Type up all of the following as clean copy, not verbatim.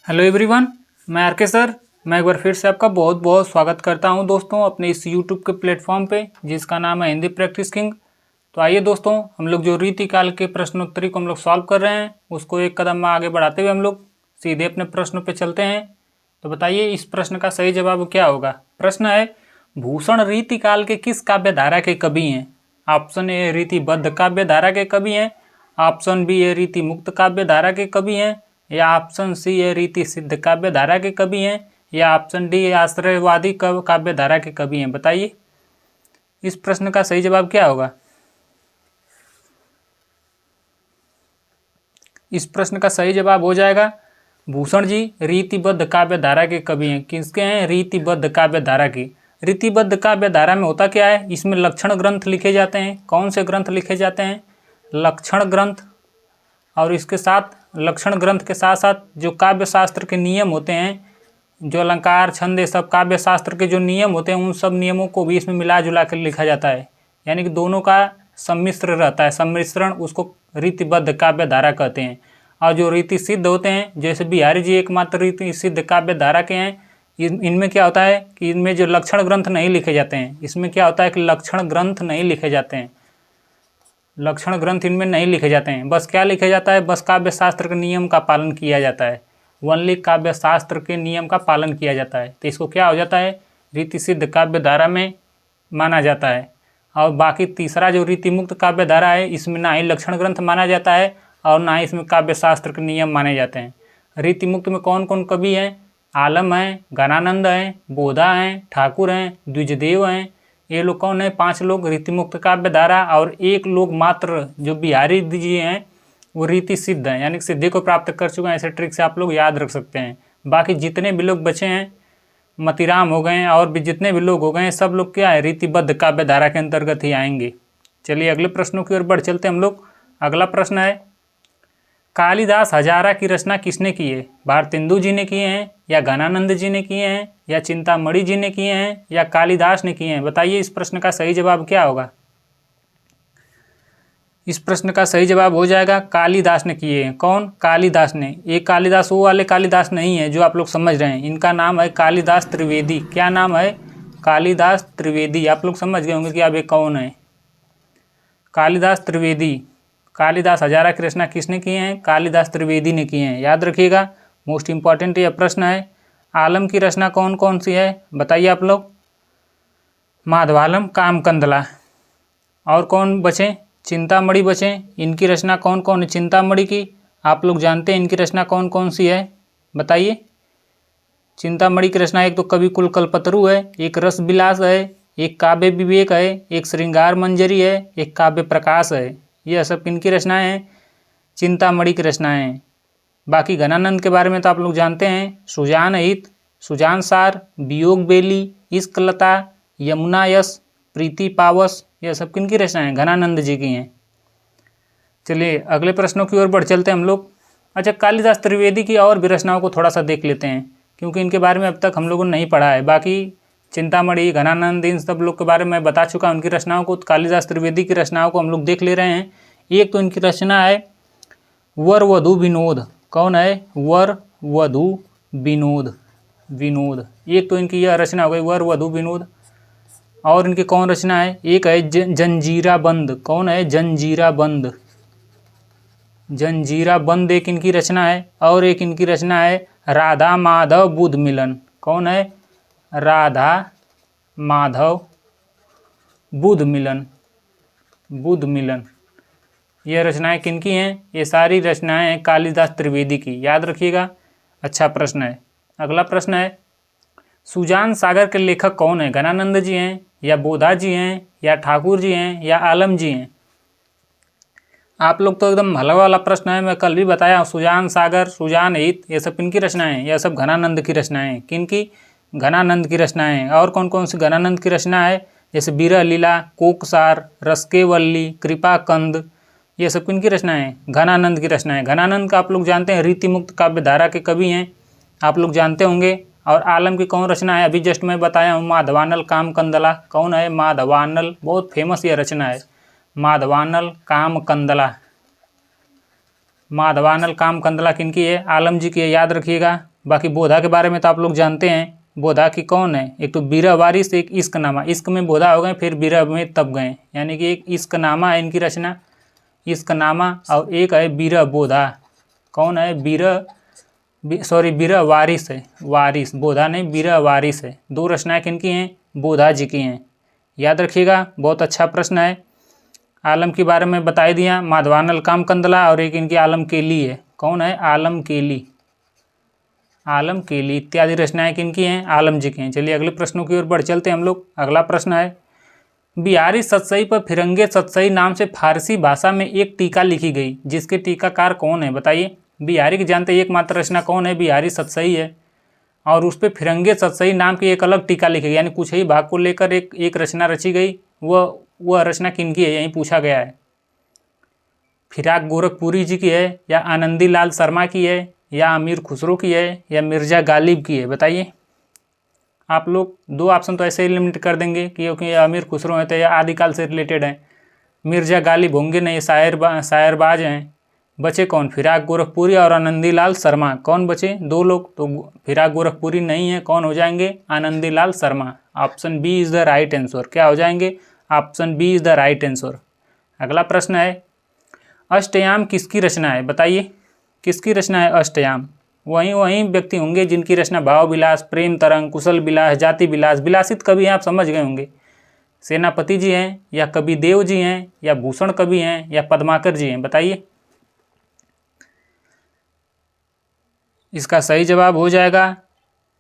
Hello everyone, मैं are के sir. मैं एक बार फिर से आपका बहुत बहुत स्वागत करता हूं दोस्तों अपने इस यूट्यूब के प्लेटफॉर्म पे जिसका नाम है हिंदी प्रैक्टिस किंग। तो आइए दोस्तों, हम लोग जो रीतिकाल के प्रश्नोत्तरी को हम लोग सॉल्व कर रहे हैं उसको एक कदम आगे बढ़ाते हुए हम लोग सीधे अपने प्रश्नों पे चलते हैं। तो बताइए इस प्रश्न का सही जवाब क्या होगा। प्रश्न है, भूषण रीतिकाल के किस काव्य धारा के कवि हैं? ऑप्शन ए रीतिबद्ध काव्य धारा के कवि हैं, ऑप्शन बी ए रीति मुक्त काव्य धारा के कवि हैं, या ऑप्शन सी ये रीति सिद्ध काव्य धारा के कवि हैं, या ऑप्शन डी आश्रयवादी काव्य धारा के कवि हैं। बताइए इस प्रश्न का सही जवाब क्या होगा। इस प्रश्न का सही जवाब हो जाएगा भूषण जी रीतिबद्ध काव्य धारा के कवि हैं। किसके हैं? रीतिबद्ध काव्य धारा की। रीतिबद्ध काव्य धारा में होता क्या है, इसमें लक्षण ग्रंथ लिखे जाते हैं। कौन से ग्रंथ लिखे जाते हैं? लक्षण ग्रंथ। और इसके साथ लक्षण ग्रंथ के साथ साथ जो काव्य शास्त्र के नियम होते हैं, जो अलंकार छंद ये सब काव्य शास्त्र के जो नियम होते हैं, उन सब नियमों को भी इसमें मिला जुला कर लिखा जाता है। यानी कि दोनों का सम्मिश्र रहता है, सम्मिश्रण, उसको रीतिबद्ध काव्य धारा कहते हैं। और जो रीति सिद्ध होते हैं, जैसे बिहारी जी एकमात्र रीति सिद्ध काव्य धारा के हैं, इनमें क्या होता है कि इनमें जो लक्षण ग्रंथ नहीं लिखे जाते हैं। इसमें क्या होता है कि लक्षण ग्रंथ नहीं लिखे जाते हैं, लक्षण ग्रंथ इनमें नहीं लिखे जाते हैं। बस क्या लिखे जाता है? बस काव्य शास्त्र के नियम का पालन किया जाता है। ओनली काव्य शास्त्र के नियम का पालन किया जाता है। तो इसको क्या हो जाता है? रीति सिद्ध काव्य धारा में माना जाता है। और बाकी तीसरा जो रीति मुक्त काव्य धारा है, इसमें ना ही लक्षण ग्रंथ माना जाता है और ना ही इसमें काव्य शास्त्र के नियम माने जाते हैं। रीति मुक्त में कौन कौन कवि हैं? आलम हैं, गणानंद हैं, बोधा हैं, ठाकुर हैं, द्विजदेव हैं। ये लोग कौन है? 5 लोग रीति मुक्त काव्य धारा। और एक लोग मात्र जो बिहारी जी हैं वो रीति सिद्ध हैं, यानी कि सिद्धि को प्राप्त कर चुके हैं। ऐसे ट्रिक से आप लोग याद रख सकते हैं। बाकी जितने भी लोग बचे हैं, मतीराम हो गए और भी जितने भी लोग हो गए, सब लोग क्या है? रीतिबद्ध काव्य धारा के अंतर्गत ही आएंगे। चलिए अगले प्रश्नों की ओर बढ़ चलते हैं हम लोग। अगला प्रश्न है, कालिदास हजारा की रचना किसने की है? भारतेंदु जी ने किए हैं, या घनानंद जी ने किए हैं, या चिंतामणि जी ने किए हैं, या कालिदास ने किए हैं? बताइए इस प्रश्न का सही जवाब क्या होगा। इस प्रश्न का सही जवाब हो जाएगा कालिदास ने किए हैं। कौन? कालिदास ने। ये कालिदास वो वाले कालिदास नहीं है जो आप लोग समझ रहे हैं। इनका नाम है कालिदास त्रिवेदी। क्या नाम है? कालिदास त्रिवेदी। आप लोग समझ गए होंगे कि अब ये कौन है। कालिदास त्रिवेदी। कालिदास हजारा की रचना किसने किए हैं? कालिदास त्रिवेदी ने किए हैं। याद रखिएगा, मोस्ट इंपॉर्टेंट यह प्रश्न है। आलम की रचना कौन कौन सी है? बताइए आप लोग। माधवालम, कामकंदला। और कौन बचे? चिंतामणि बचे। इनकी रचना कौन कौन है? चिंतामणि की आप लोग जानते हैं इनकी रचना कौन कौन सी है? बताइए। चिंतामणि की रचना एक तो कवि कुल कल्पतरु है, एक रस विलास है, एक काव्य विवेक है, एक श्रृंगार मंजरी है, एक काव्य प्रकाश है। यह सब किनकी रचनाएं हैं? चिंतामणि की रचनाएं हैं। बाकी घनानंद के बारे में तो आप लोग जानते हैं। सुजान हित, सुजान सार, वियोग बेली, इश्क लता, यमुना यश, प्रीति पावस, यह सब किनकी रचनाएं हैं? घनानंद जी की हैं। चलिए अगले प्रश्नों की ओर बढ़ चलते हैं हम लोग। अच्छा, कालिदास त्रिवेदी की और भी रचनाओं को थोड़ा सा देख लेते हैं, क्योंकि इनके बारे में अब तक हम लोगों ने नहीं पढ़ा है। बाकी चिंतामणि, घनानंद, इन सब लोग के बारे में मैं बता चुका हूँ उनकी रचनाओं को। कालिदास त्रिवेदी की रचनाओं को हम लोग देख ले रहे हैं। एक तो इनकी रचना है वर वधु विनोद। कौन है? वर वधु विनोद। विनोद, एक तो इनकी यह रचना हो गई वर वधु विनोद। और इनकी कौन रचना है? एक है जंजीरा बंद। कौन है? जंजीरा बंद। जंजीरा बंद एक इनकी रचना है। और एक इनकी रचना है राधा माधव बुध मिलन। कौन है? राधा माधव बुध मिलन। बुध मिलन, यह रचनाएं किनकी हैं? ये सारी रचनाएं हैं कालिदास त्रिवेदी की। याद रखिएगा, अच्छा प्रश्न है। अगला प्रश्न है, सुजान सागर के लेखक कौन है? घनानंद जी हैं, या बोधा जी हैं, या ठाकुर जी हैं, या आलम जी हैं? आप लोग तो एकदम हलवा वाला प्रश्न है। मैं कल भी बताया, सुजान सागर, सुजान हित, ये सब किनकी रचनाएं हैं? यह सब घनानंद की रचनाएं हैं। किनकी? घनानंद की रचनाएं। और कौन कौन सी घनानंद की रचना है? जैसे बीरह लीला, कोकसार, रसकेवल्ली, कृपाकंद, ये सब किनकी रचनाएं हैं? घनानंद की रचनाएं। घनानंद का आप लोग जानते हैं रीति मुक्त काव्य धारा के कवि हैं, आप लोग जानते होंगे। और आलम की कौन रचना है? अभी जस्ट मैं बताया हूँ, माधवानल कामकंदला। कौन है? माधवानल, बहुत फेमस यह रचना है, माधवानल कामकंदला। माधवानल कामकंदला किनकी है? आलम जी की है। याद रखिएगा, बाकी बोधा के बारे में तो आप लोग जानते हैं, बोधा की कौन है, एक तो बीरा वारिस, एक इश्कनामा। इश्क में बोधा हो गए, फिर बीरा में तब गए, यानी कि एक इश्कनामा है इनकी रचना, इश्कनामा, और एक है बीरा बोधा। कौन है, बीरा वारिस है, वारिस, बोधा नहीं, बीरा वारिस है। दो रचनाएं किनकी हैं, बोधा जी की हैं, याद रखिएगा। बहुत अच्छा प्रश्न है। आलम के बारे में बता दिया, माधवानल कामकंदला, और एक इनकी आलम केली है। कौन है, आलम केली, आलम केली इत्यादि रचनाएं किनकी हैं, आलम जी की हैं। चलिए अगले प्रश्नों की ओर बढ़ चलते हैं हम लोग। अगला प्रश्न है, बिहारी सतसई पर फिरंगे सतसई नाम से फारसी भाषा में एक टीका लिखी गई, जिसके टीकाकार कौन है, बताइए। बिहारी की जानते एकमात्र रचना कौन है, बिहारी सतसई है, और उस पर फिरंगे सतसई नाम की एक अलग टीका लिखी गई, यानी कुछ ही भाग को लेकर एक रचना रची गई। वह रचना किनकी है, यहीं पूछा गया है। फिराक गोरखपुरी जी की है, या आनंदी लाल शर्मा की है, या अमीर खुसरो की है, या मिर्जा गालिब की है, बताइए। आप लोग दो ऑप्शन तो ऐसे ही लिमिट कर देंगे क्योंकि ये अमीर खुसरो हैं तो यह आदिकाल से रिलेटेड हैं। मिर्जा गालिब होंगे नहीं, शायरबाज हैं। बचे कौन, फिराक गोरखपुरी और आनंदी लाल शर्मा। कौन बचे, दो लोग, तो फिराक गोरखपुरी नहीं है, कौन हो जाएंगे, Anandi Lal Sharma. Option B is the right answer. क्या हो जाएंगे, option B is the right answer. अगला प्रश्न है, अष्टयाम किसकी रचना है, बताइए। किसकी रचना है अष्टयाम। वही व्यक्ति होंगे जिनकी रचना भाव विलास, प्रेम तरंग, कुशल विलास, जाति विलास, विलासित कवि हैं, आप समझ गए होंगे। सेनापति जी हैं, या कवि देव जी हैं, या भूषण कवि हैं, या पद्माकर जी हैं, बताइए। इसका सही जवाब हो जाएगा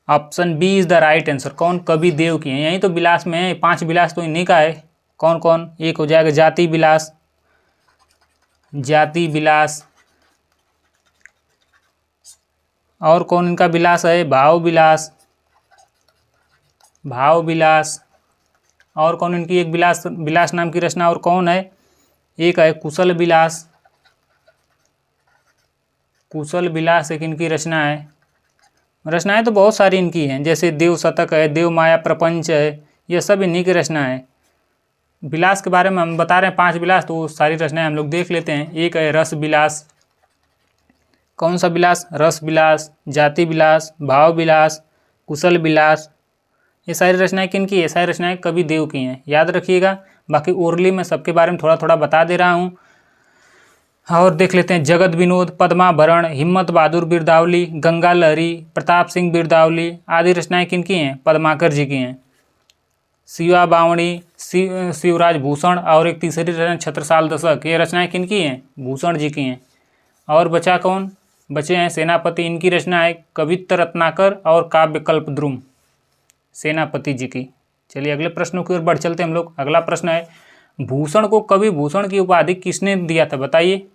option B is the right answer. कौन, कवि देव की हैं। यही तो विलास में है, 5 विलास तो इन्हीं का है। कौन कौन, एक हो जाएगा जाति विलास, जाति विलास, और कौन इनका विलास है, भाव विलास, भाव विलास, और कौन इनकी एक विलास नाम की रचना और कौन है, एक है कुशल विलास, कुशल विलास एक इनकी रचना है। रचनाएं तो बहुत सारी इनकी हैं, जैसे देव शतक है, देव माया प्रपंच है, ये सब इन्हीं की रचना है। विलास के बारे में हम बता रहे हैं 5 विलास, तो सारी रचनाएं हम लोग देख लेते हैं। एक है रस विलास, कौन सा विलास, रस विलास, जाति विलास, भाव विलास, कुशल विलास। ये सारी रचनाएं किनकी है, सारी रचनाएं कवि देव की हैं, याद रखिएगा। बाकी ओरली मैं सबके बारे में थोड़ा थोड़ा बता दे रहा हूँ। और देख लेते हैं, जगत विनोद, पद्माभरण, हिम्मत बहादुर बिरदावली, गंगा लहरी, प्रताप सिंह बिरदावली आदि रचनाएं किनकी हैं, पद्माकर जी की हैं। शिवा बावणी, शिवराज भूषण, और एक तीसरी रचना छत्रसाल दशक, ये रचनाएं किनकी हैं, भूषण जी की हैं। और बचा कौन, बचे हैं सेनापति, इनकी रचना है कवित्त रत्नाकर और काव्य कल्पद्रुम, सेनापति जी की। चलिए अगले प्रश्नों की ओर बढ़ चलते हैं हम लोग। अगला प्रश्न है, भूषण को कवि भूषण की उपाधि किसने दिया था, बताइए।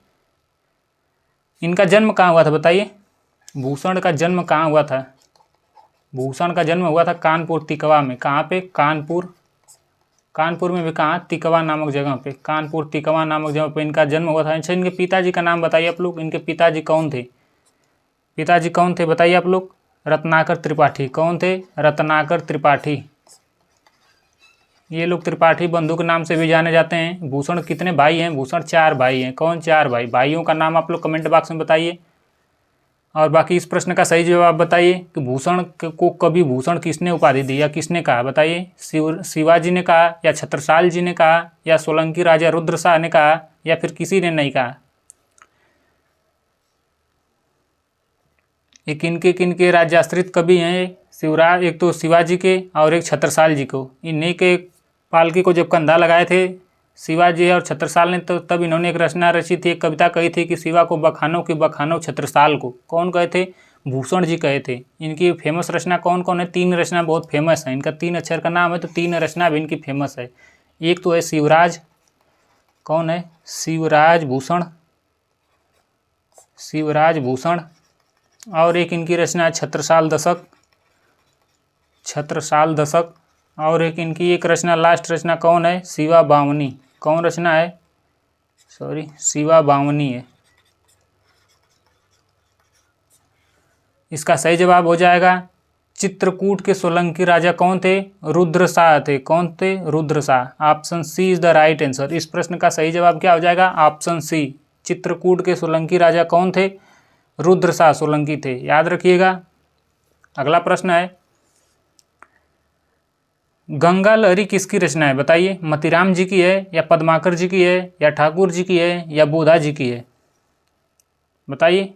इनका जन्म कहाँ हुआ था, बताइए। भूषण का जन्म कहाँ हुआ था, भूषण का जन्म हुआ था कानपुर तिकवा में। कहाँ पे, कानपुर में भी कहाँ, तिकवा नामक जगह पे, कानपुर तिकवा नामक जगह पे इनका जन्म हुआ था। अच्छा, इनके पिताजी का नाम बताइए आप लोग। इनके पिताजी कौन थे, पिताजी कौन थे बताइए आप लोग। रत्नाकर त्रिपाठी। कौन थे, रत्नाकर त्रिपाठी। ये लोग त्रिपाठी बंधु के नाम से भी जाने जाते हैं। भूषण कितने भाई हैं, भूषण 4 भाई हैं। कौन, 4 भाई। भाइयों का नाम आप लोग कमेंट बॉक्स में बताइए। और बाकी इस प्रश्न का सही जवाब बताइए कि भूषण को कवि भूषण किसने उपाधि दी, या किसने कहा, बताइए। शिवाजी ने कहा, या छत्रसाल जी ने कहा, या सोलंकी राजा रुद्र शाह ने कहा, या फिर किसी ने नहीं कहा। ये किनके राज्याश्रित कवि हैं, शिवराज, एक तो शिवाजी के और एक छत्रसाल जी को। इन्हीं के पालकी को जब कंधा लगाए थे शिवाजी और छत्रसाल ने, तो तब इन्होंने एक रचना रची थी, एक कविता कही थी कि शिवा को बखानो कि बखानो छत्रसाल को। कौन कहे थे, भूषण जी कहे थे। इनकी फेमस रचना कौन कौन है, 3 रचना बहुत फेमस है। इनका 3 अक्षर का नाम है, तो 3 रचना भी इनकी फेमस है। एक तो है शिवराज, कौन है, शिवराज भूषण, शिवराज भूषण, और एक इनकी रचना है छत्रसाल दशक, छत्रसाल दशक, और एक इनकी एक रचना लास्ट रचना कौन है, शिवा बावनी। कौन रचना है, सॉरी, शिवा बावनी है। इसका सही जवाब हो जाएगा, चित्रकूट के सोलंकी राजा कौन थे, रुद्र शाह थे। कौन थे, Rudra Shah. Option C is the right answer. इस प्रश्न का सही जवाब क्या हो जाएगा, ऑप्शन सी। चित्रकूट के सोलंकी राजा कौन थे, रुद्र शाह सोलंकी थे, याद रखिएगा। अगला प्रश्न है, गंगा लहरी किसकी रचना है? बताइए, मतीराम जी की है या पद्माकर जी की है या ठाकुर जी की है या बोधा जी की है? बताइए।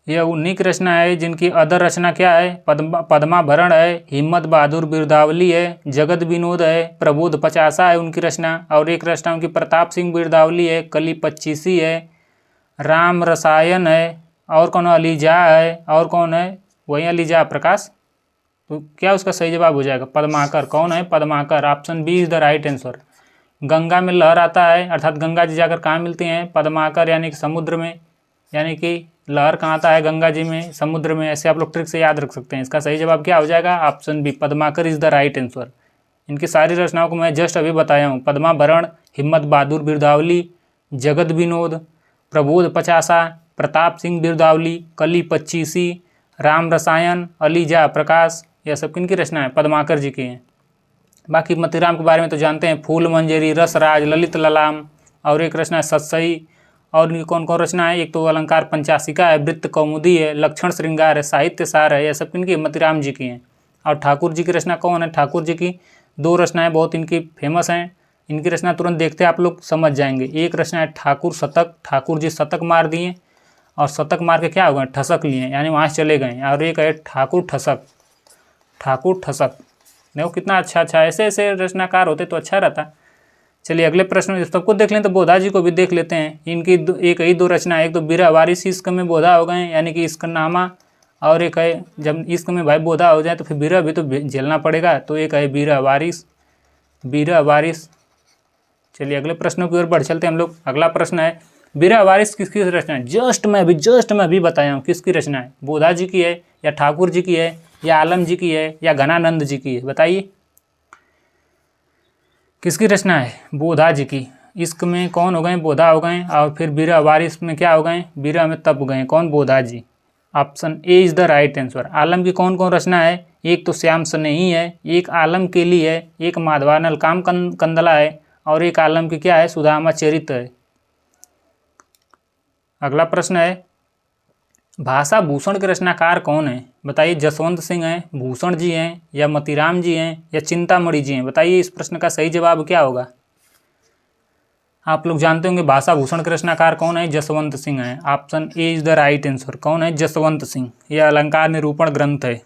यह उन्हीं की रचना है जिनकी अदर रचना क्या है? पद्माभरण है, हिम्मत बहादुर बिरदावली है, जगत विनोद है, प्रबोध पचासा है उनकी रचना, और एक रचना उनकी प्रताप सिंह बिरदावली है, कली पच्चीसी है, राम रसायन है, और कौन है? अलीजा है, और कौन है? वही अलीजा प्रकाश। तो क्या उसका सही जवाब हो जाएगा? पद्माकर। कौन है? Padmakar. Option B is the right answer. Ganga में लहर आता है, अर्थात गंगा जी जाकर कहाँ मिलती हैं? पद्माकर यानी कि समुद्र में, यानी कि लहर कहाँ आता है? गंगा जी में, समुद्र में। ऐसे आप लोग ट्रिक से याद रख सकते हैं। इसका सही जवाब क्या हो जाएगा? Option B, Padmakar is the right answer. इनकी सारी रचनाओं को मैं जस्ट अभी बताया हूँ। पद्माभरण, हिम्मत बहादुर बिरदावली, जगत विनोद, प्रबोध पचासा, प्रताप सिंह बिरदावली, कली पच्चीसी, राम रसायन, अलीजा प्रकाश, यह सब किनकी रचना है? पद्माकर जी की हैं। बाकी मतीराम के बारे में तो जानते हैं, फूल मंजरी, रसराज, ललित ललाम, और एक रचना है सत्सई। और ये कौन कौन रचना है? एक तो अलंकार पंचासिका है, वृत्त कौमुदी है, लक्षण श्रृंगार है, साहित्य सार है, यह सब किनकी? मतीराम जी की हैं। और ठाकुर जी की रचना कौन है? ठाकुर जी की दो रचनाएं बहुत इनकी फेमस हैं। इनकी रचना तुरंत देखते आप लोग समझ जाएंगे। एक रचना है ठाकुर शतक, ठाकुर जी शतक मार दिए और शतक मार के क्या हो गए? ठसक लिए, यानी वहाँ से चले गए। और एक है ठाकुर ठसक, ठाकुर ठसक। देखो कितना अच्छा अच्छा, ऐसे ऐसे रचनाकार होते तो अच्छा रहता। चलिए अगले प्रश्न सबको देख लें तो बोधा जी को भी देख लेते हैं। इनकी एक ही दो रचना है, एक तो बीरा वारिस इश्क में बोधा हो गए, यानी कि इश्क नामा, और एक है जब इश्क में भाई बोधा हो जाए तो फिर बीरा भी तो झेलना पड़ेगा, तो एक है बीरा वारिस, बीरा वारिस। चलिए अगले प्रश्नों की ओर बढ़ चलते हैं हम लोग। अगला प्रश्न है, बीरा वारिस किसकी रचना है? जस्ट मैं अभी बताया हूँ किसकी रचना है। बोधा जी की है या ठाकुर जी की है या आलम जी की है या घनानंद जी की है? बताइए किसकी रचना है? बोधा जी की। इश्क में कौन हो गए? बोधा हो गए। और फिर बीरा वारिस में क्या हो गए? बीरा में तप गए। कौन? Bodha ji. Option A is the right answer. Alam की कौन कौन रचना है? एक तो श्याम स्नेही है, एक आलम केली है, एक माधवानल काम कंदला है, और एक आलम की क्या है? सुदामा चरित है। अगला प्रश्न है, भाषा भूषण के रचनाकार कौन है? बताइए। जसवंत सिंह हैं, भूषण जी हैं, या मतीराम जी हैं, या चिंतामणि जी हैं? बताइए इस प्रश्न का सही जवाब क्या होगा? आप लोग जानते होंगे भाषा भूषण के रचनाकार कौन है? जसवंत सिंह हैं। Option A is the right answer. कौन है? जसवंत सिंह। यह अलंकार निरूपण ग्रंथ है।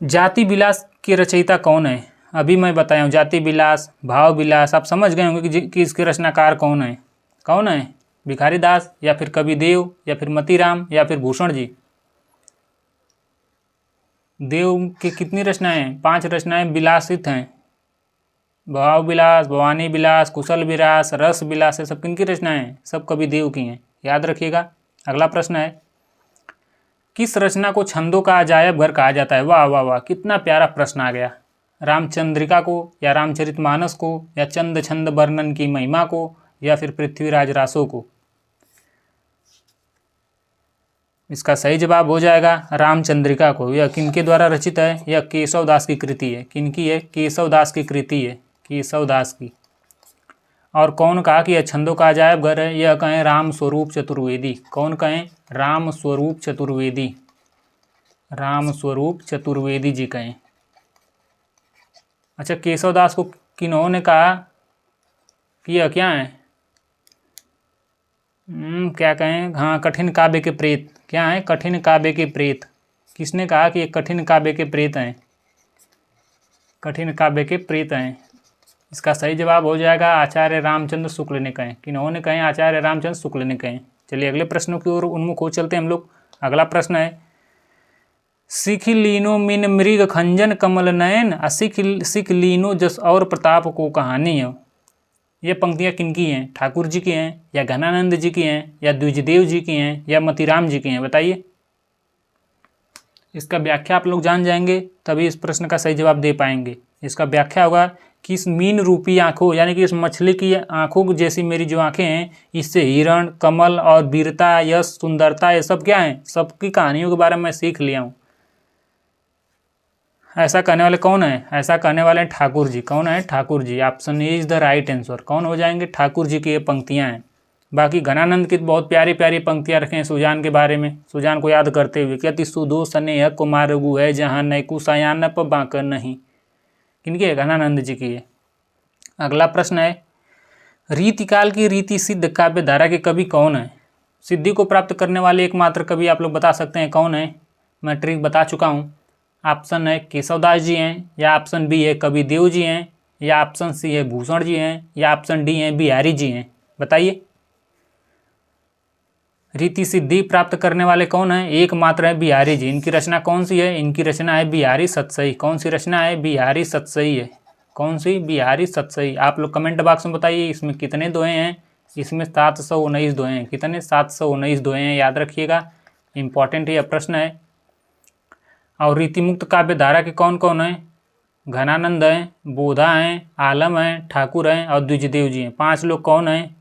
जाति विलास के रचयिता कौन है? अभी मैं बताया हूँ, जाति विलास, भाव विलास। आप समझ गए होंगे कि इसके रचनाकार कौन है? कौन है? भिखारी दास, या फिर कविदेव, या फिर मतीराम, या फिर भूषण जी? देव की कितनी रचनाएं? 5 रचनाएं विलासित हैं। भाव विलास, भवानी विलास, कुशल विलास, रस विलास, ये सब किनकी रचनाएं हैं? सब कविदेव की हैं, याद रखिएगा। अगला प्रश्न है, किस रचना को छंदों का अजायब घर कहा जाता है? वाह वाह वाह, कितना प्यारा प्रश्न आ गया। रामचंद्रिका को, या रामचरितमानस को, या चंद छंद वर्णन की महिमा को, या फिर पृथ्वीराज रासो को? इसका सही जवाब हो जाएगा रामचंद्रिका को। यह किनके द्वारा रचित है? यह केशव दास की कृति है। किनकी है? केशव दास की कृति है, केशव दास की। और कौन कहा कि यह छंदों का अजायब घर है? यह कहें राम स्वरूप चतुर्वेदी। कौन कहें? राम स्वरूप चतुर्वेदी, राम स्वरूप चतुर्वेदी जी कहें। अच्छा, केशव दास को किन्होंने कहा कि यह क्या है? क्या कहें? हाँ, कठिन काव्य के प्रेत। क्या है? कठिन काव्य के प्रेत। किसने कहा कि ये कठिन काव्य के प्रेत हैं? कठिन काव्य के प्रेत हैं। इसका सही जवाब हो जाएगा आचार्य रामचंद्र शुक्ल ने कहें। किन्होंने कहें? आचार्य रामचंद्र शुक्ल ने कहें। चलिए अगले प्रश्नों की ओर उन्मुख हो चलते हैं हम लोग। अगला प्रश्न है, सिख लीनो मिन मृग खंजन कमल नयन, सिख लीनो जस और प्रताप को कहानी है। ये पंक्तियाँ किनकी हैं? ठाकुर जी की हैं, या घनानंद जी की हैं, या द्विजदेव जी की हैं, या मतीराम जी की हैं? बताइए। इसका व्याख्या आप लोग जान जाएंगे तभी इस प्रश्न का सही जवाब दे पाएंगे। इसका व्याख्या होगा कि इस मीन रूपी आँखों, यानी कि इस मछली की आँखों जैसी मेरी जो आँखें हैं, इससे हिरण, कमल और वीरता, यश, सुंदरता, ये सब क्या हैं? सबकी कहानियों के बारे में मैं सीख लिया हूँ। ऐसा कहने वाले कौन है? ऐसा कहने वाले हैं ठाकुर जी। कौन है? Thakur ji. Option A is the right answer. कौन हो जाएंगे? ठाकुर जी की ये पंक्तियाँ हैं। बाकी घनानंद की बहुत प्यारी प्यारी पंक्तियाँ रखे हैं सुजान के बारे में, सुजान को याद करते हुए कि अति सुदो स्नेह कुमारगु है जहाँ नैकु सयान प बांक नहीं। किनकी है? घनानंद जी की है। अगला प्रश्न है, रीतिकाल की रीति सिद्ध काव्य धारा के कवि कौन है? सिद्धि को प्राप्त करने वाले एकमात्र कवि आप लोग बता सकते हैं कौन है? मैं ट्रिक बता चुका हूँ। ऑप्शन है केशवदास जी हैं, या ऑप्शन बी है कवि देव जी हैं, या ऑप्शन सी है भूषण जी हैं, या ऑप्शन डी है बिहारी जी हैं। बताइए, रीति सिद्धि प्राप्त करने वाले कौन है? एकमात्र है बिहारी जी। इनकी रचना कौन सी है? इनकी रचना है बिहारी सतसई। कौन सी रचना है? बिहारी सतसई है। कौन सी? बिहारी सतसई। आप लोग कमेंट बॉक्स में बताइए इसमें कितने दोहे हैं। इसमें 719 दोहे हैं। कितने? 719 दोहे हैं, याद रखिएगा, इंपॉर्टेंट यह प्रश्न है। और रीतिमुक्त काव्य धारा के कौन कौन है? घनानंद हैं, बोधा हैं, आलम हैं, ठाकुर हैं और द्विजदेव जी हैं। 5 लोग कौन हैं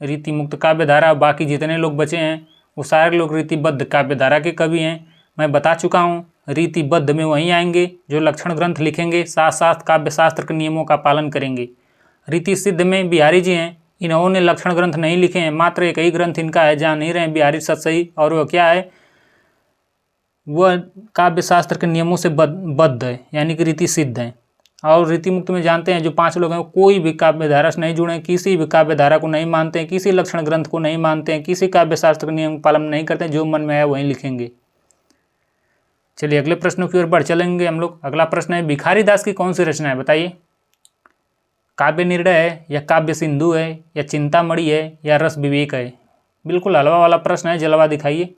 रीतिमुक्त काव्य धारा? बाकी जितने लोग बचे हैं वो सारे लोग रीतिबद्ध काव्य धारा के कवि हैं। मैं बता चुका हूँ, रीतिबद्ध में वहीं आएंगे जो लक्षण ग्रंथ लिखेंगे, साथ साथ काव्य शास्त्र के नियमों का पालन करेंगे। रीति सिद्ध में बिहारी जी हैं, इन्होंने लक्षण ग्रंथ नहीं लिखे हैं, मात्र एक ही ग्रंथ इनका है जहाँ नहीं रहे बिहारी सतसई, और वह क्या है? वह काव्य शास्त्र के नियमों से बद्ध है, यानी कि रीति सिद्ध है। और रीति मुक्त में जानते हैं जो 5 लोग हैं कोई भी काव्य धारा से नहीं जुड़े, किसी भी काव्य धारा को नहीं मानते हैं, किसी लक्षण ग्रंथ को नहीं मानते हैं, किसी काव्य शास्त्र के नियम का पालन नहीं करते हैं, जो मन में आया वहीं लिखेंगे। चलिए अगले प्रश्नों की ओर बढ़ चलेंगे हम लोग। अगला प्रश्न है, भिखारी दास की कौन सी रचना है? बताइए, काव्य निर्णय है, या काव्य सिंधु है, या चिंतामणि है, या रस विवेक है? बिल्कुल हलवा वाला प्रश्न है, जलवा दिखाइए।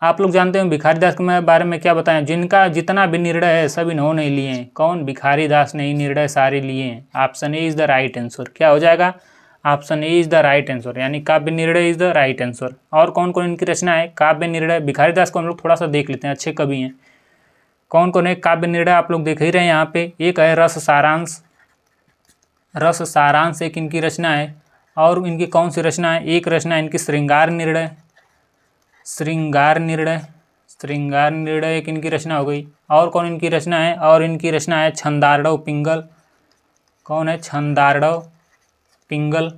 आप लोग जानते हैं भिखारी दास के बारे में क्या बताएं? जिनका जितना भी निर्णय है सब इन्होंने लिए हैं। कौन? भिखारी दास ने ही निर्णय सारे लिए हैं। Option A is the right answer. क्या हो जाएगा? Option A is the right answer, यानी काव्य निर्णय इज द राइट आंसर। और कौन कौन इनकी रचना है? काव्य निर्णय, भिखारी दास को हम लोग थोड़ा सा देख लेते हैं, अच्छे कवि हैं। कौन कौन है? काव्य निर्णय आप लोग देख ही रहे हैं यहाँ पे। एक है रस सारांश, रस सारांश एक इनकी रचना है। और इनकी कौन सी रचना है? एक रचना इनकी श्रृंगार निर्णय, श्रृंगार निर्णय, श्रृंगार निर्णय एक इनकी रचना हो गई। और कौन इनकी रचना है? और इनकी रचना है छंदार्णव पिंगल। कौन है? छंदार्णव पिंगल।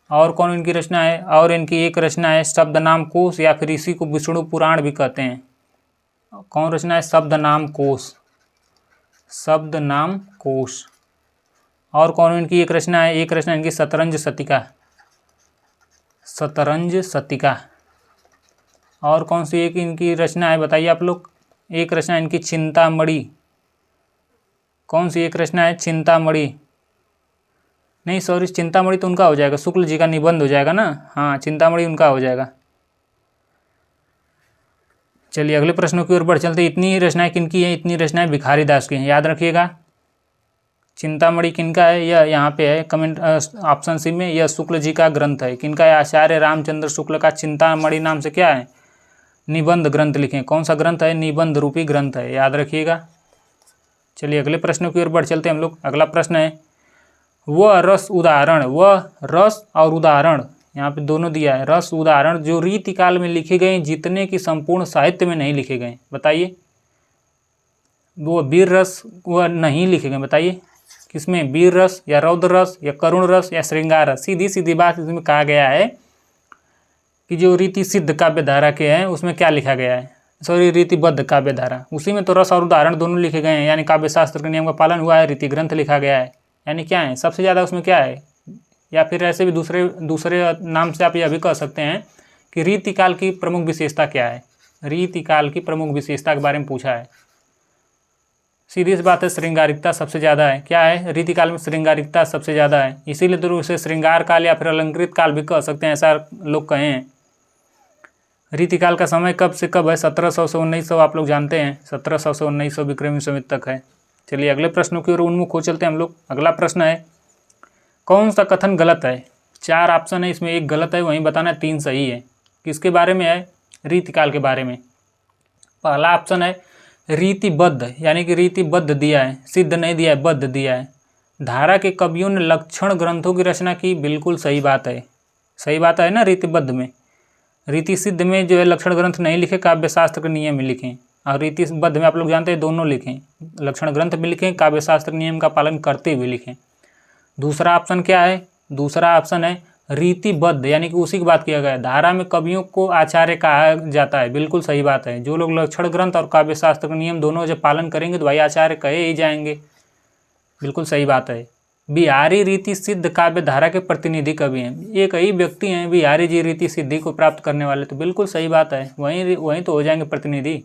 और कौन इनकी रचना है? और इनकी एक रचना है शब्दनाम कोश, या फिर इसी को विष्णु पुराण भी कहते हैं। कौन रचना है? शब्दनाम कोश, शब्दनाम कोश। और कौन इनकी एक रचना है? एक रचना इनकी शतरंज शतिका, शतरंज शतिका। और कौन सी एक इनकी रचना है? बताइए आप लोग। एक रचना इनकी चिंतामणि। कौन सी एक रचना है? चिंतामणि नहीं, सॉरी, चिंतामणि तो उनका हो जाएगा, शुक्ल जी का निबंध हो जाएगा ना। हाँ, चिंतामणि उनका हो जाएगा। चलिए अगले प्रश्नों की ओर बढ़ चलते। इतनी रचनाएं किनकी हैं? इतनी रचनाएं भिखारी दास की हैं, याद रखिएगा। चिंतामणि किनका है? यह यहाँ पे है कमेंट ऑप्शन सी में। यह शुक्ल जी का ग्रंथ है। किनका है? आचार्य रामचंद्र शुक्ल का चिंतामणि नाम से क्या है? निबंध ग्रंथ लिखे। कौन सा ग्रंथ है? निबंध रूपी ग्रंथ है, याद रखिएगा। चलिए अगले प्रश्नों की ओर बढ़ चलते हैं हम लोग। अगला प्रश्न है, वह रस उदाहरण, वह रस और उदाहरण यहाँ पे दोनों दिया है, रस उदाहरण जो रीतिकाल में लिखे गए जितने कि संपूर्ण साहित्य में नहीं लिखे गए। बताइए, वो वीर रस वह नहीं लिखे गए। बताइए किसमें? वीर रस, या रौद्र रस, या करुण रस, या श्रृंगार रस? सीधी सीधी बात इसमें कहा गया है कि जो रीति सिद्ध काव्य धारा के हैं उसमें क्या लिखा गया है? सॉरी, रीतिबद्ध काव्य धारा, उसी में तो रस और उदाहरण दोनों लिखे गए हैं, यानी काव्य शास्त्र के नियम का पालन हुआ है, रीति ग्रंथ लिखा गया है। यानी क्या है? सबसे ज़्यादा उसमें क्या है? या फिर ऐसे भी दूसरे नाम से आप यह भी कह सकते हैं कि रीतिकाल की प्रमुख विशेषता क्या है? रीतिकाल की प्रमुख विशेषता के बारे में पूछा है। सीधी सी बात है, श्रृंगारिकता सबसे ज़्यादा है। क्या है? रीतिकाल में श्रृंगारिकता सबसे ज़्यादा है, इसीलिए तो उसे श्रृंगार काल या फिर अलंकृत काल भी कह सकते हैं, ऐसा लोग कहे हैं। रीतिकाल का समय कब से कब है? 1700 से 1900, आप लोग जानते हैं 1700 से 1900 विक्रमी संवत तक है। चलिए अगले प्रश्नों की ओर उन्मुख हो चलते हैं हम लोग। अगला प्रश्न है, कौन सा कथन गलत है? 4 ऑप्शन है, इसमें एक गलत है, वहीं बताना 3 सही है। किसके बारे में है? रीतिकाल के बारे में। पहला ऑप्शन है रीतिबद्ध, यानी कि रीतिबद्ध दिया है, सिद्ध नहीं दिया है, बद्ध दिया है। धारा के कवियों ने लक्षण ग्रंथों की रचना की, बिल्कुल सही बात है। सही बात है ना, रीतिबद्ध में। रीति सिद्ध में जो है लक्षण ग्रंथ नहीं लिखे, काव्य शास्त्र के नियम में लिखें। और रीतिबद्ध में आप लोग जानते हैं दोनों लिखें, लक्षण ग्रंथ भी लिखें, काव्य शास्त्र नियम का पालन करते हुए लिखें। दूसरा ऑप्शन क्या है? दूसरा ऑप्शन है रीतिबद्ध यानी कि उसी की बात किया गया है। धारा में कवियों को आचार्य कहा जाता है, बिल्कुल सही बात है। जो लोग लक्षण ग्रंथ और काव्य शास्त्र का नियम दोनों जब पालन करेंगे तो भाई आचार्य कहे ही जाएंगे, बिल्कुल सही बात है। बिहारी रीति सिद्ध काव्य धारा के प्रतिनिधि कवि हैं, एक ही व्यक्ति हैं बिहारी जी रीति सिद्धि को प्राप्त करने वाले, तो बिल्कुल सही बात है, वहीं तो हो जाएंगे प्रतिनिधि।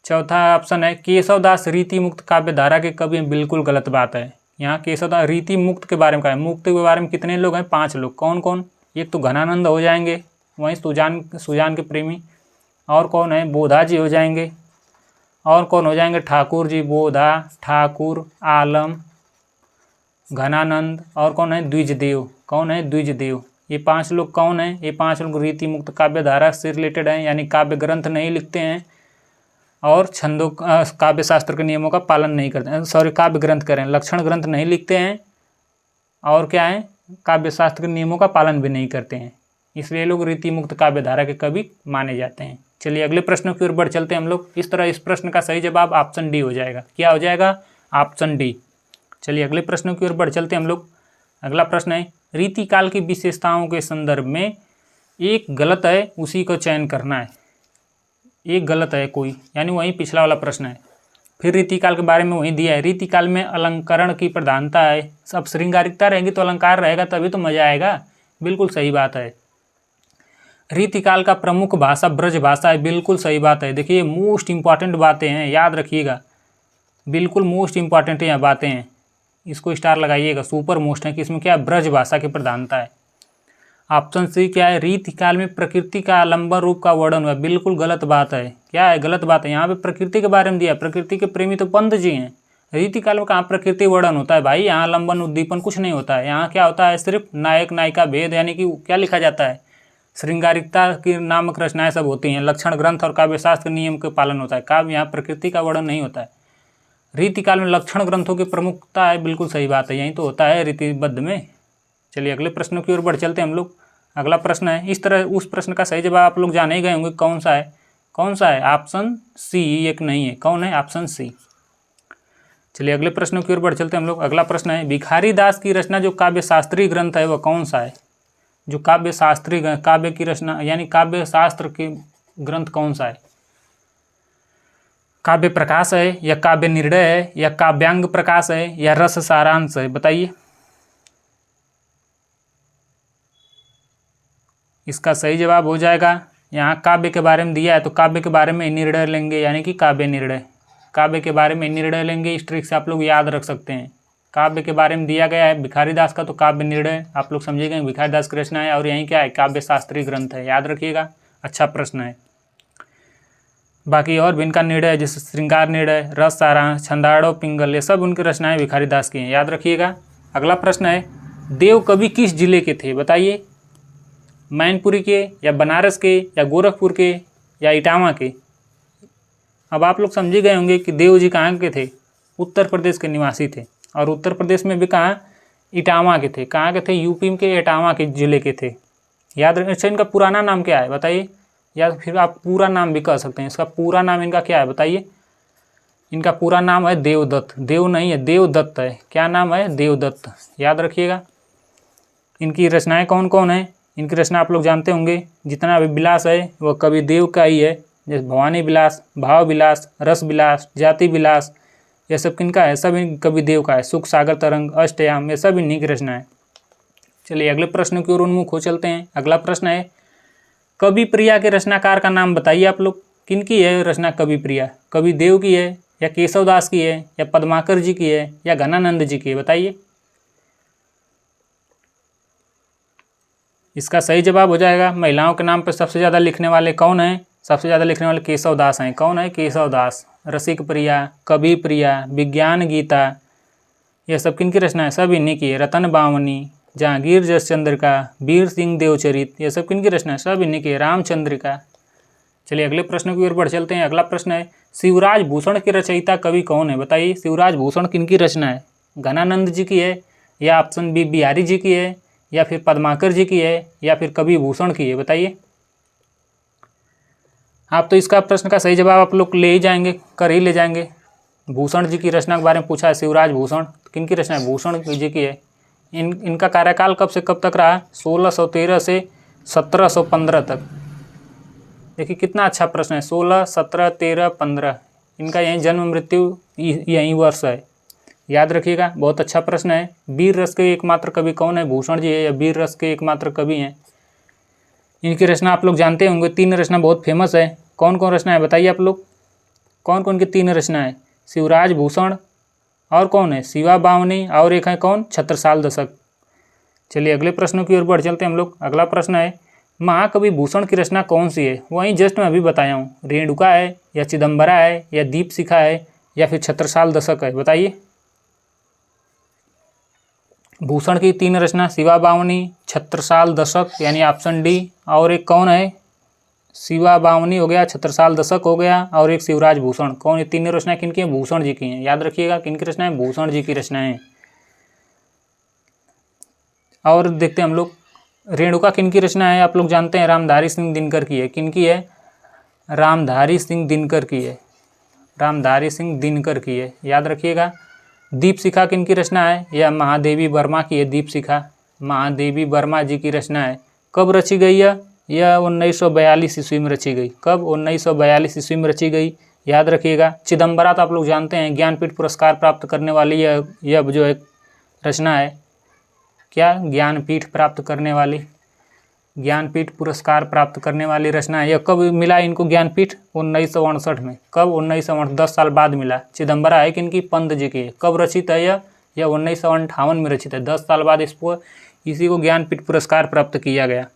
चौथा ऑप्शन है केशवदास रीति मुक्त काव्य धारा के कवि हैं, बिल्कुल गलत बात है। यहाँ केशवदास रीति मुक्त के बारे में कहा है, मुक्त के बारे में कितने लोग हैं? 5 लोग। कौन कौन? एक तो घनानंद हो जाएंगे, वहीं सुजान के प्रेमी, और कौन है? बोधा जी हो जाएंगे, और कौन हो जाएंगे? ठाकुर जी, बोधा, ठाकुर, आलम, घनानंद, और कौन है? द्विजदेव। कौन है? द्विजदेव। ये 5 लोग कौन है? ये 5 लोग रीति मुक्त काव्य धारा से रिलेटेड हैं, यानी काव्य ग्रंथ नहीं लिखते हैं और छंदों काव्य शास्त्र के नियमों का पालन नहीं करते हैं। सॉरी, काव्य ग्रंथ करें, लक्षण ग्रंथ नहीं लिखते हैं और क्या है? काव्य शास्त्र के नियमों का पालन भी नहीं करते हैं, इसलिए लोग रीति मुक्त काव्य धारा के कवि माने जाते हैं। चलिए अगले प्रश्न की ओर बढ़ चलते हैं हम लोग। इस तरह इस प्रश्न का सही जवाब ऑप्शन डी हो जाएगा। क्या हो जाएगा? Option D. चलिए अगले प्रश्न की ओर बढ़ चलते हैं हम लोग। अगला प्रश्न है रीतिकाल की विशेषताओं के संदर्भ में एक गलत है उसी को चयन करना है। एक गलत है कोई, यानी वही पिछला वाला प्रश्न है। फिर रीतिकाल के बारे में वही दिया है, रीतिकाल में अलंकरण की प्रधानता है, सब श्रृंगारिकता रहेंगी तो अलंकार रहेगा, तभी तो मजा आएगा, बिल्कुल सही बात है। रीतिकाल का प्रमुख भाषा ब्रज भाषा है, बिल्कुल सही बात है। देखिए मोस्ट इंपॉर्टेंट बातें हैं, याद रखिएगा, बिल्कुल मोस्ट इंपॉर्टेंट यहाँ बातें हैं, इसको स्टार लगाइएगा, सुपर मोस्ट है कि इसमें क्या ब्रज भाषा की प्रधानता है। ऑप्शन सी क्या है? रीतिकाल में प्रकृति का आलंबन रूप का वर्णन हुआ, बिल्कुल गलत बात है। क्या है? गलत बात है। यहाँ पे प्रकृति के बारे में दिया है, प्रकृति के प्रेमी तो पंत जी हैं। रीतिकाल में कहाँ प्रकृति वर्णन होता है भाई? यहाँ आलंबन उद्दीपन कुछ नहीं होता है। यहाँ क्या होता है? सिर्फ नायक नायिका भेद, यानी कि क्या लिखा जाता है? श्रृंगारिकता की नामक रचनाएं सब होती हैं, लक्षण ग्रंथ और काव्य शास्त्र नियम का पालन होता है। काव्य यहाँ प्रकृति का वर्णन नहीं होता है। रीतिकाल में लक्षण ग्रंथों की प्रमुखता है, बिल्कुल सही बात है, यही तो होता है रीतिबद्ध में। चलिए अगले प्रश्न की ओर बढ़ चलते हैं हम लोग। अगला प्रश्न है, इस तरह उस प्रश्न का सही जवाब आप लोग जाने ही गए होंगे, कौन सा है? कौन सा है? ऑप्शन सी एक नहीं है। कौन है? Option C. चलिए अगले प्रश्न की ओर बढ़ चलते हैं हम लोग। अगला प्रश्न है भिखारी दास की रचना जो काव्य शास्त्रीय ग्रंथ है वह कौन सा है? जो काव्य शास्त्रीय काव्य की रचना यानी काव्य शास्त्र के ग्रंथ कौन सा है? काव्य प्रकाश है, या काव्य निर्णय है, या काव्यांग प्रकाश है, या रस सारांश है? बताइए। इसका सही जवाब हो जाएगा, यहाँ काव्य के बारे में दिया है तो काव्य के बारे में निर्णय लेंगे, यानी कि काव्य निर्णय। काव्य के बारे में निर्णय लेंगे, इस ट्रिक से आप लोग याद रख सकते हैं। काव्य के बारे में दिया गया है भिखारी दास का, तो काव्य निर्णय आप लोग समझिएगा, भिखारी दास की रचना है, और यहीं क्या है? काव्य शास्त्रीय ग्रंथ है, याद रखिएगा, अच्छा प्रश्न है। बाकी और भी इनका निर्णय है, जैसे श्रृंगार निर्णय, रस सारांश, छंदाड़ो पिंगल, ये सब उनकी रचनाएं भिखारी दास की हैं, याद रखिएगा। अगला प्रश्न है देव कवि किस जिले के थे? बताइए। मैनपुरी के, या बनारस के, या गोरखपुर के, या इटावा के? अब आप लोग समझ गए होंगे कि देव जी कहाँ के थे? उत्तर प्रदेश के निवासी थे, और उत्तर प्रदेश में भी कहाँ? इटावा के थे। कहाँ के थे? यूपी के इटावा के जिले के थे, याद रखिए। अच्छा इनका पुराना नाम क्या है बताइए, या फिर आप पूरा नाम भी कह सकते हैं। इसका पूरा नाम इनका क्या है बताइए। इनका पूरा नाम है देवदत्त, देव नहीं है, देवदत्त है। क्या नाम है? देवदत्त, याद रखिएगा। इनकी रचनाएं कौन कौन है? इनकी रचना आप लोग जानते होंगे, जितना भी विलास है वह कवि देव का ही है, जैसे भवानी विलास, भाव विलास, रस विलास, जाति विलास, यह सब किनका है? सब कवि देव का है। सुख सागर तरंग, अष्टयाम, ये सब इन्हीं की रचना है। चलिए अगले प्रश्न की ओर उन्मुख हो चलते हैं। अगला प्रश्न है कवि प्रिया के रचनाकार का नाम बताइए आप लोग। किनकी है रचना कवि प्रिया? कवि देव की है, या केशवदास की है, या पद्माकर जी की है, या घनानंद जी की है? बताइए। इसका सही जवाब हो जाएगा, महिलाओं के नाम पर सबसे ज़्यादा लिखने वाले कौन हैं? सबसे ज़्यादा लिखने वाले केशवदास हैं। कौन है? केशवदास। रसिक प्रिया, कवि प्रिया, विज्ञान गीता, यह सब किनकी रचना है? सब इन्हीं की है। रतन बावनी, जहांगीर जसचंद्रिका, वीर सिंह देवचरित, यह सब किनकी रचना है? सब इन्हीं की है। रामचंद्रिका। चलिए अगले प्रश्न की ओर बढ़ चलते हैं। अगला प्रश्न है शिवराज भूषण के रचयिता कवि कौन है? बताइए। शिवराज भूषण किनकी रचना है? घनानंद जी की है, या ऑप्शन बी बिहारी जी की है, या फिर पद्माकर जी की है, या फिर कवि भूषण की है? बताइए। आप तो इसका प्रश्न का सही जवाब आप लोग ले ही जाएंगे, कर ही ले जाएंगे। भूषण जी की रचना के बारे में पूछा है, शिवराज भूषण, किनकी रचना है? भूषण जी की है, इनका कार्यकाल कब से कब तक रहा? 1613 से 1715 तक। देखिए कितना अच्छा प्रश्न है, 16, 17, 13, 15, इनका यहीं जन्म मृत्यु यहीं वर्ष है, याद रखिएगा। बहुत अच्छा प्रश्न है। वीर रस के एकमात्र कवि कौन है? भूषण जी है, या वीर रस के एकमात्र कवि हैं। इनकी रचना आप लोग जानते होंगे, 3 रचना बहुत फेमस है। कौन कौन रचना है बताइए आप लोग, कौन कौन की 3 रचना है? शिवराज भूषण, और कौन है? शिवा बावनी, और एक है कौन? छत्रसाल दशक। चलिए अगले प्रश्नों की ओर बढ़ चलते हैं हम लोग। अगला प्रश्न है, महाकवि भूषण की रचना कौन सी है? वहीं जस्ट मैं अभी बताया हूँ, रेणुका है, या चिदम्बरा है, या दीपशिखा है, या फिर छत्रसाल दशक है, बताइए। भूषण की 3 रचना, शिवा बावनी, छत्रसाल दशक यानी ऑप्शन डी, और एक कौन है? शिवा बावनी हो गया, छत्रसाल दशक हो गया, और एक शिवराज भूषण। कौन? ये 3 रचनाएं किनकी हैं? भूषण जी की हैं, याद रखिएगा। किनकी रचनाएं? भूषण जी की रचनाएं। और देखते हैं हम लोग, रेणुका किनकी रचना है? आप लोग जानते हैं, रामधारी सिंह दिनकर की है। किनकी है? रामधारी सिंह दिनकर की है, रामधारी सिंह दिनकर की है, याद रखिएगा। दीपशिखा किनकी रचना है? यह महादेवी वर्मा की है। दीपशिखा महादेवी वर्मा जी की रचना है। कब रची गई है? यह 1942 ईस्वी में रची गई। कब? 1942 ईस्वी में रची गई, याद रखिएगा। चिदम्बरा तो आप लोग जानते हैं, ज्ञानपीठ पुरस्कार प्राप्त करने वाली यह जो एक रचना है, क्या? ज्ञानपीठ प्राप्त करने वाली, ज्ञानपीठ पुरस्कार प्राप्त करने वाली रचना है। यह कब मिला इनको ज्ञानपीठ? 1968 में। कब? 1968, 10 साल बाद मिला। चिदम्बरा है किनकी? पंत जी की। कब रचित है यह? 1958 में रचित है, 10 साल बाद इसी को ज्ञानपीठ पुरस्कार प्राप्त किया गया।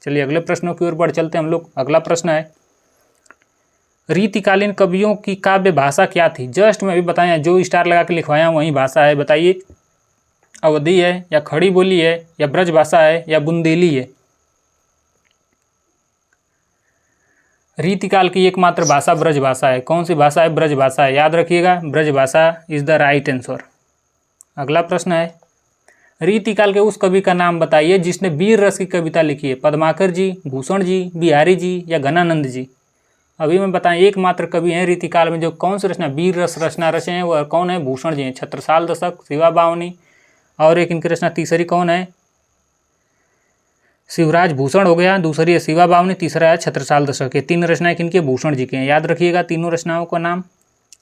चलिए अगले प्रश्नों की ओर बढ़ चलते हैं हम लोग। अगला प्रश्न है, रीतिकालीन कवियों की काव्य भाषा क्या थी? जस्ट मैं अभी बताया, जो स्टार लगा के लिखवाया वही भाषा है, बताइए। अवधी है, या खड़ी बोली है, या ब्रज भाषा है, या बुंदेली है? रीतिकाल की एकमात्र भाषा ब्रज भाषा है। कौन सी भाषा है? ब्रज भाषा है, याद रखिएगा। ब्रज भाषा इज द राइट आंसर। अगला प्रश्न है, रीतिकाल के उस कवि का नाम बताइए जिसने वीर रस की कविता लिखी है। पद्माकर जी, भूषण जी, बिहारी जी, या घनानंद जी? अभी मैं बताएं, एकमात्र कवि हैं रीतिकाल में जो कौन सी रचना वीर रस रचना रचे हैं, वह कौन है? भूषण जी हैं। छत्रसाल दशक, शिवा बावनी, और एक इनकी रचना तीसरी कौन है? शिवराज भूषण हो गया, दूसरी है शिवा बावनी, तीसरा है छत्रसाल दशक। ये 3 रचनाएं किनकी? भूषण जी की हैं, याद रखिएगा तीनों रचनाओं का नाम।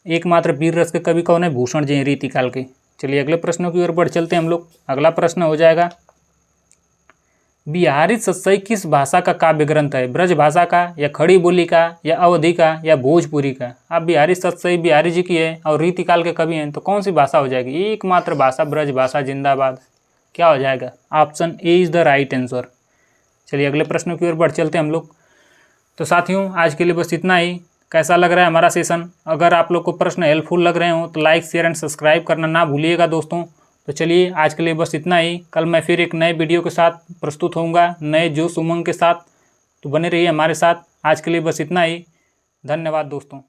एकमात्र वीर रस के कवि कौन है? भूषण जी हैं रीतिकाल के। चलिए अगले प्रश्नों की ओर बढ़ चलते हैं हम लोग। अगला प्रश्न हो जाएगा, बिहारी सतसई किस भाषा का काव्य ग्रंथ है? ब्रज भाषा का, या खड़ी बोली का, या अवधी का, या भोजपुरी का? अब बिहारी सतसई बिहारी जी की है और रीतिकाल के कवि हैं, तो कौन सी भाषा हो जाएगी? एकमात्र भाषा ब्रज भाषा, जिंदाबाद। क्या हो जाएगा? Option A is the right answer. चलिए अगले प्रश्नों की ओर बढ़ चलते हैं हम लोग। तो साथियों आज के लिए बस इतना ही। कैसा लग रहा है हमारा सेशन? अगर आप लोग को प्रश्न हेल्पफुल लग रहे हो तो लाइक, शेयर एंड सब्सक्राइब करना ना भूलिएगा दोस्तों। तो चलिए आज के लिए बस इतना ही। कल मैं फिर एक नए वीडियो के साथ प्रस्तुत होऊंगा, नए जोश उमंग के साथ। तो बने रहिए हमारे साथ। आज के लिए बस इतना ही। धन्यवाद दोस्तों।